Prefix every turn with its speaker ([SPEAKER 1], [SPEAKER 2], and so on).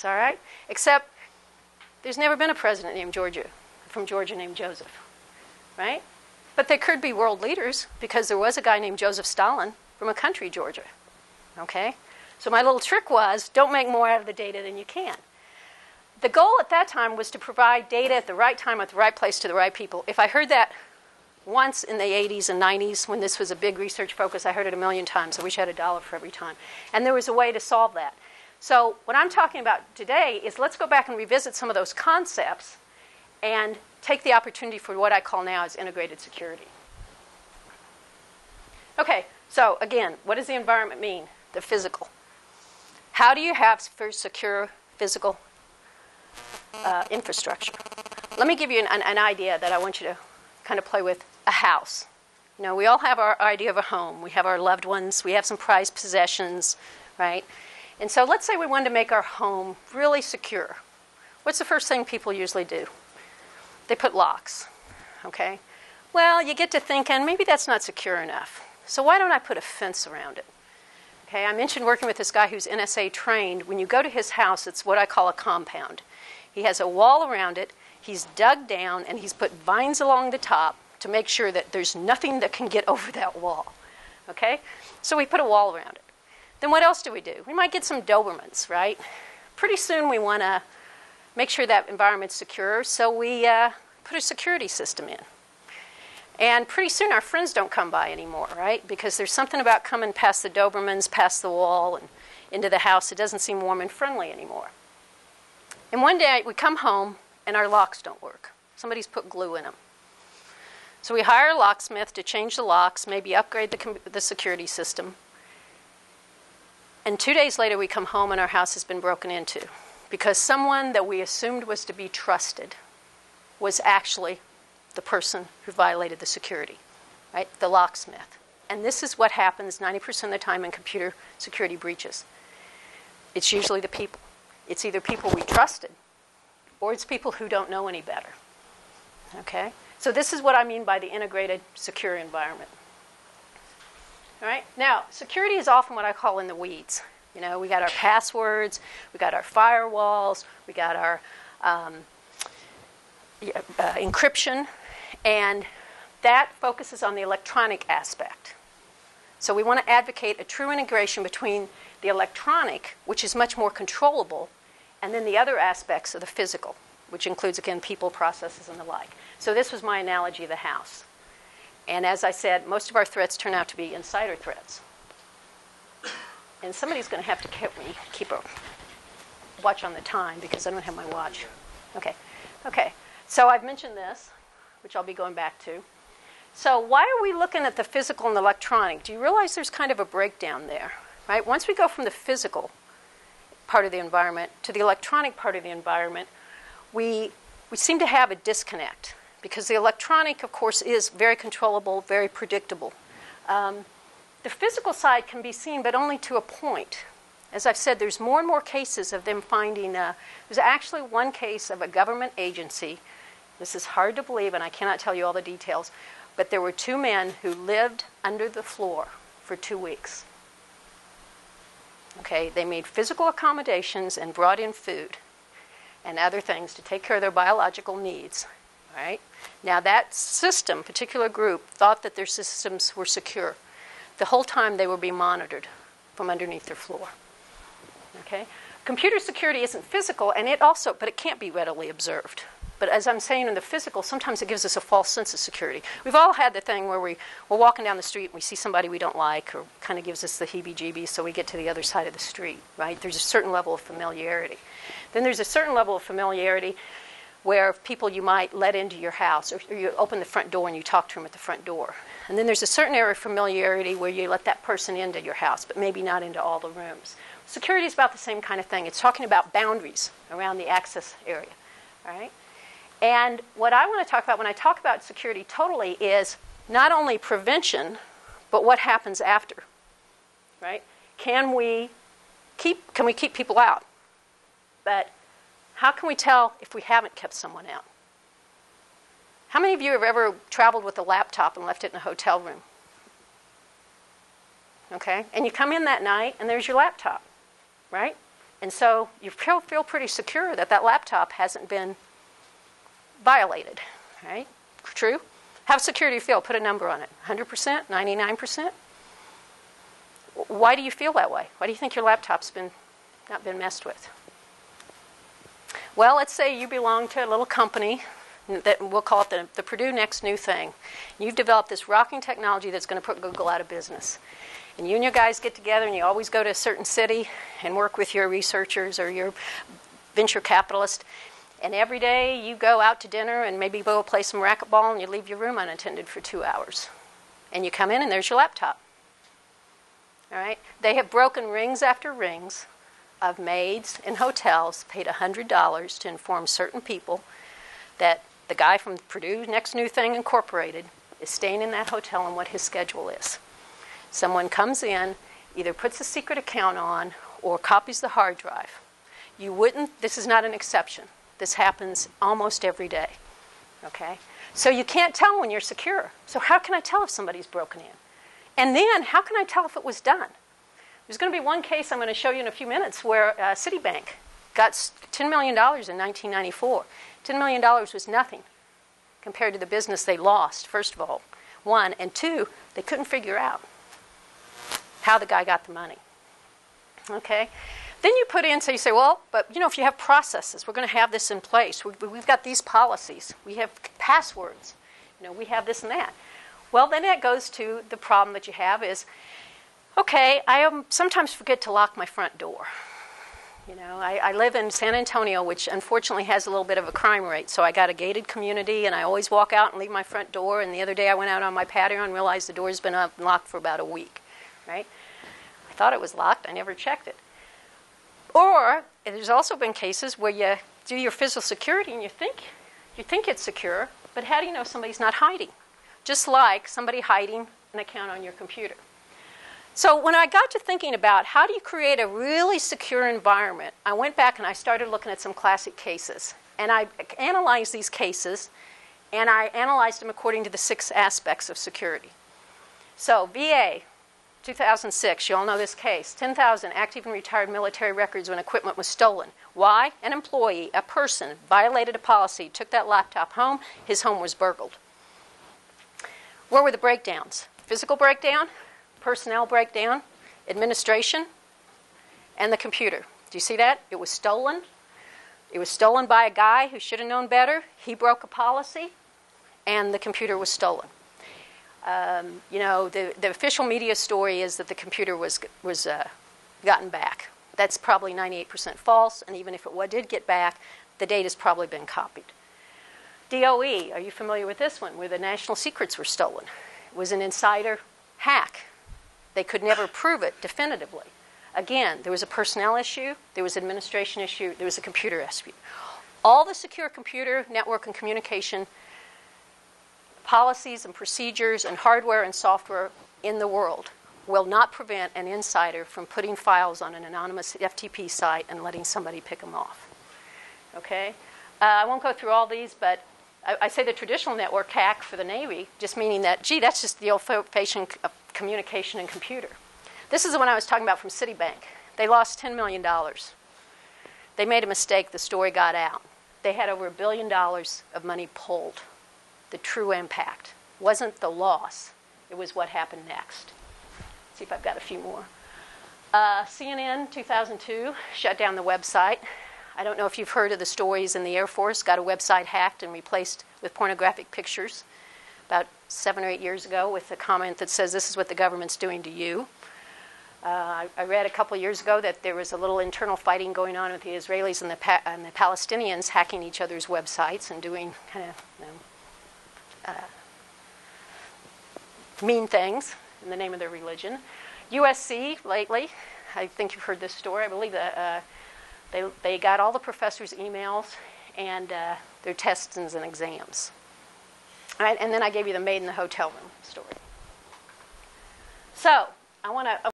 [SPEAKER 1] politics, all right? Except there's never been a president from Georgia named Joseph, right? But there could be world leaders because there was a guy named Joseph Stalin from a country, Georgia, okay? So my little trick was don't make more out of the data than you can. The goal at that time was to provide data at the right time, at the right place, to the right people. If I heard that once in the 80s and 90s when this was a big research focus, I heard it a million times. I wish I had $1 for every time. And there was a way to solve that. So what I'm talking about today is let's go back and revisit some of those concepts and take the opportunity for what I call now as integrated security. Okay, so again, what does the environment mean? The physical. How do you have secure physical infrastructure? Let me give you an idea that I want you to kind of play with. A house. You know, we all have our idea of a home. We have our loved ones. We have some prized possessions, right? And so let's say we wanted to make our home really secure. What's the first thing people usually do? They put locks, okay? Well, you get to thinking, maybe that's not secure enough. So why don't I put a fence around it? Okay, I mentioned working with this guy who's NSA trained. When you go to his house, it's what I call a compound. He has a wall around it. He's dug down, and he's put vines along the top to make sure that there's nothing that can get over that wall. Okay? So we put a wall around it. Then what else do? We might get some Dobermans, right? Pretty soon we want to make sure that environment's secure, so we put a security system in. And pretty soon our friends don't come by anymore, right? Because there's something about coming past the Dobermans, past the wall, and into the house. It doesn't seem warm and friendly anymore. And one day we come home and our locks don't work. Somebody's put glue in them. So we hire a locksmith to change the locks, maybe upgrade the security system. And 2 days later, we come home and our house has been broken into because someone that we assumed was to be trusted was actually the person who violated the security, right? The locksmith. And this is what happens 90% of the time in computer security breaches. It's usually the people. It's either people we trusted or it's people who don't know any better, okay? So this is what I mean by the integrated secure environment. All right? Now, security is often what I call in the weeds. You know, we got our passwords, we got our firewalls, we got our encryption, and that focuses on the electronic aspect. So we want to advocate a true integration between the electronic, which is much more controllable, and then the other aspects of the physical, which includes, again, people, processes, and the like. So this was my analogy of the house. And as I said, most of our threats turn out to be insider threats. And somebody's going to have to keep a watch on the time because I don't have my watch. Okay. So I've mentioned this, which I'll be going back to. So why are we looking at the physical and the electronic? Do you realize there's kind of a breakdown there, right? Once we go from the physical part of the environment to the electronic part of the environment, we seem to have a disconnect because the electronic, of course, is very controllable, very predictable. The physical side can be seen, but only to a point. As I've said, there's more and more cases of them finding, there's actually one case of a government agency. This is hard to believe, and I cannot tell you all the details, but there were 2 men who lived under the floor for 2 weeks. Okay, they made physical accommodations and brought in food and other things to take care of their biological needs. Right? Now that system, particular group, thought that their systems were secure. The whole time they were being monitored from underneath their floor. Okay? Computer security isn't physical, and but it can't be readily observed. But as I'm saying in the physical, sometimes it gives us a false sense of security. We've all had the thing where we're walking down the street and we see somebody we don't like, or kind of gives us the heebie-jeebies, so we get to the other side of the street, right? There's a certain level of familiarity. Then there's a certain level of familiarity where people you might let into your house, or you open the front door and you talk to them at the front door. And then there's a certain area of familiarity where you let that person into your house, but maybe not into all the rooms. Security is about the same kind of thing. It's talking about boundaries around the access area, all right? And what I want to talk about when I talk about security totally is not only prevention, but what happens after, right? Can we keep people out? But how can we tell if we haven't kept someone out? How many of you have ever traveled with a laptop and left it in a hotel room? Okay? And you come in that night and there's your laptop, right? And so you feel pretty secure that that laptop hasn't been violated, right? True? How secure do you feel? Put a number on it. 100%? 99%? Why do you feel that way? Why do you think your laptop's not been messed with? Well, let's say you belong to a little company that we'll call it the Purdue Next New Thing. You've developed this rocking technology that's going to put Google out of business. And you and your guys get together and you always go to a certain city and work with your researchers or your venture capitalist. And every day you go out to dinner and maybe go play some racquetball and you leave your room unattended for 2 hours. And you come in and there's your laptop. All right? They have broken rings after rings of maids in hotels paid $100 to inform certain people that the guy from Purdue Next New Thing Incorporated is staying in that hotel and what his schedule is. Someone comes in, either puts a secret account on or copies the hard drive. This is not an exception. This happens almost every day. Okay? So you can't tell when you're secure. So how can I tell if somebody's broken in? And then how can I tell if it was done? There's going to be one case I'm going to show you in a few minutes where Citibank got $10 million in 1994. $10 million was nothing compared to the business they lost, first of all. One. And two, they couldn't figure out how the guy got the money. Okay? Then you put in, so you say, well, but if you have processes, we're going to have this in place. We've got these policies. We have passwords. We have this and that. Well, then it goes to the problem that you have is, okay, I sometimes forget to lock my front door. I live in San Antonio, which unfortunately has a little bit of a crime rate. So I got a gated community, and I always walk out and leave my front door. And the other day I went out on my patio and realized the door's been unlocked for about a week. Right? I thought it was locked. I never checked it. Or there's also been cases where you do your physical security and you think it's secure, but how do you know somebody's not hiding? Just like somebody hiding an account on your computer. So when I got to thinking about how do you create a really secure environment, I went back and I started looking at some classic cases. And I analyzed these cases, and I analyzed them according to the 6 aspects of security. So VA, 2006, you all know this case. 10,000 active and retired military records when equipment was stolen. Why? An employee, a person, violated a policy, took that laptop home, his home was burgled. Where were the breakdowns? Physical breakdown, personnel breakdown, administration, and the computer. Do you see that? It was stolen. It was stolen by a guy who should have known better. He broke a policy, and the computer was stolen. The official media story is that the computer was gotten back. That's probably 98% false, and even if it did get back, the data's probably been copied. DOE, are you familiar with this one, where the national secrets were stolen? It was an insider hack. They could never prove it definitively. Again, there was a personnel issue, there was an administration issue, there was a computer issue. All the secure computer, network, and communication policies and procedures and hardware and software in the world will not prevent an insider from putting files on an anonymous FTP site and letting somebody pick them off. Okay? I won't go through all these, but I say the traditional network hack for the Navy, just meaning that, that's just the old-fashioned communication and computer. This is the one I was talking about from Citibank. They lost $10 million. They made a mistake. The story got out. They had over $1 billion of money pulled. The true impact wasn't the loss. It was what happened next. Let's see if I've got a few more. CNN, 2002, shut down the website. I don't know if you've heard of the stories in the Air Force, got a website hacked and replaced with pornographic pictures about 7 or 8 years ago with a comment that says, this is what the government's doing to you. I read a couple years ago that there was a little internal fighting going on with the Israelis and the Palestinians hacking each other's websites and doing kind of mean things in the name of their religion. USC, lately, I think you've heard this story. I believe that they got all the professors' emails and their tests and exams. All right, and then I gave you the maid in the hotel room story. So I want to